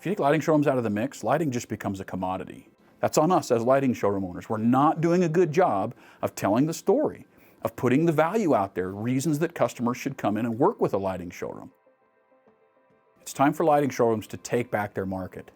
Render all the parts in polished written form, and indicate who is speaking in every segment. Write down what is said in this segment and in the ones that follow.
Speaker 1: If you take lighting showrooms out of the mix, lighting just becomes a commodity. That's on us as lighting showroom owners. We're not doing a good job of telling the story, of putting the value out there, reasons that customers should come in and work with a lighting showroom. It's time for lighting showrooms to take back their market.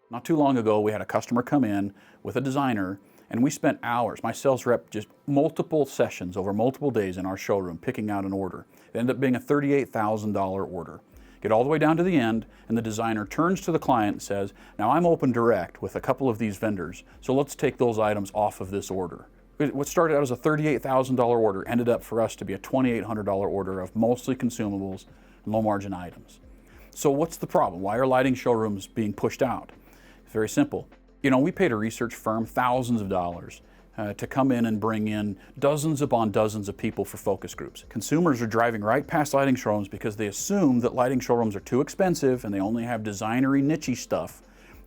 Speaker 1: Not too long ago, we had a customer come in with a designer, and we spent hours, my sales rep, just multiple sessions over multiple days in our showroom picking out an order. It ended up being a $38,000 order. Get all the way down to the end, and the designer turns to the client and says, now I'm open direct with a couple of these vendors, so let's take those items off of this order. What started out as a $38,000 order ended up for us to be a $2,800 order of mostly consumables and low margin items. So what's the problem? Why are lighting showrooms being pushed out? It's very simple. You know, we paid a research firm thousands of dollars to come in and bring in dozens upon dozens of people for focus groups. Consumers are driving right past lighting showrooms because they assume that lighting showrooms are too expensive and they only have designery, niche-y stuff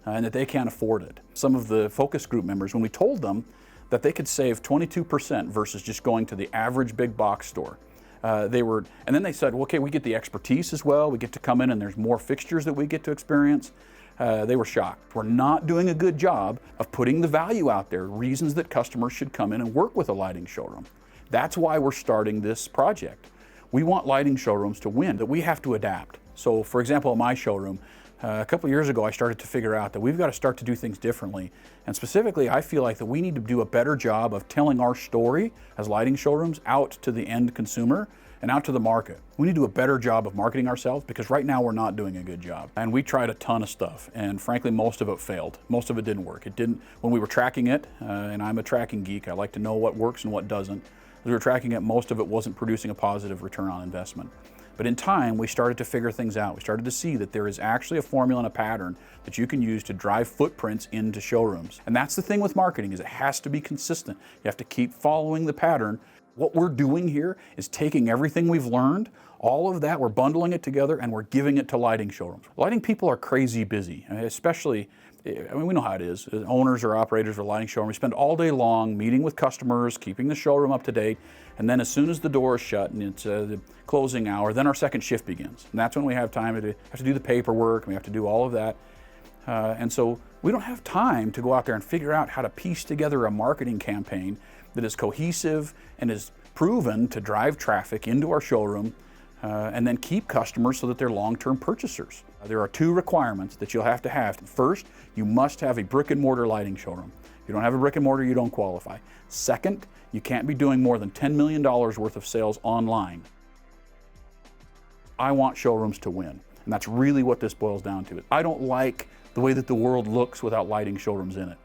Speaker 1: and that they can't afford it. Some of the focus group members, when we told them that they could save 22% versus just going to the average big box store, and then they said, well, okay, we get the expertise as well. We get to come in and there's more fixtures that we get to experience. They were shocked. We're not doing a good job of putting the value out there, reasons that customers should come in and work with a lighting showroom. That's why we're starting this project. We want lighting showrooms to win, that we have to adapt. So for example, at my showroom, a couple of years ago, I started to figure out that we've got to start to do things differently. And specifically, I feel like that we need to do a better job of telling our story as lighting showrooms out to the end consumer and out to the market. We need to do a better job of marketing ourselves because right now we're not doing a good job. And we tried a ton of stuff, and frankly, most of it failed. Most of it didn't work. It didn't, when we were tracking it, and I'm a tracking geek, I like to know what works and what doesn't. As we were tracking it, most of it wasn't producing a positive return on investment. But in time, we started to figure things out. We started to see that there is actually a formula and a pattern that you can use to drive footprints into showrooms. And that's the thing with marketing, is it has to be consistent. You have to keep following the pattern. What we're doing here is taking everything we've learned, all of that, we're bundling it together and we're giving it to lighting showrooms. Lighting people are crazy busy, especially, I mean, we know how it is. Owners or operators of lighting showrooms, we spend all day long meeting with customers, keeping the showroom up to date, and then as soon as the door is shut and it's the closing hour, then our second shift begins. And that's when we have time to do the paperwork, and we have to do all of that. And so we don't have time to go out there and figure out how to piece together a marketing campaign that is cohesive and is proven to drive traffic into our showroom and then keep customers so that they're long-term purchasers. There are two requirements that you'll have to have. First, you must have a brick and mortar lighting showroom. If you don't have a brick and mortar, you don't qualify. Second, you can't be doing more than $10 million worth of sales online. I want showrooms to win, and that's really what this boils down to. I don't like the way that the world looks without lighting showrooms in it.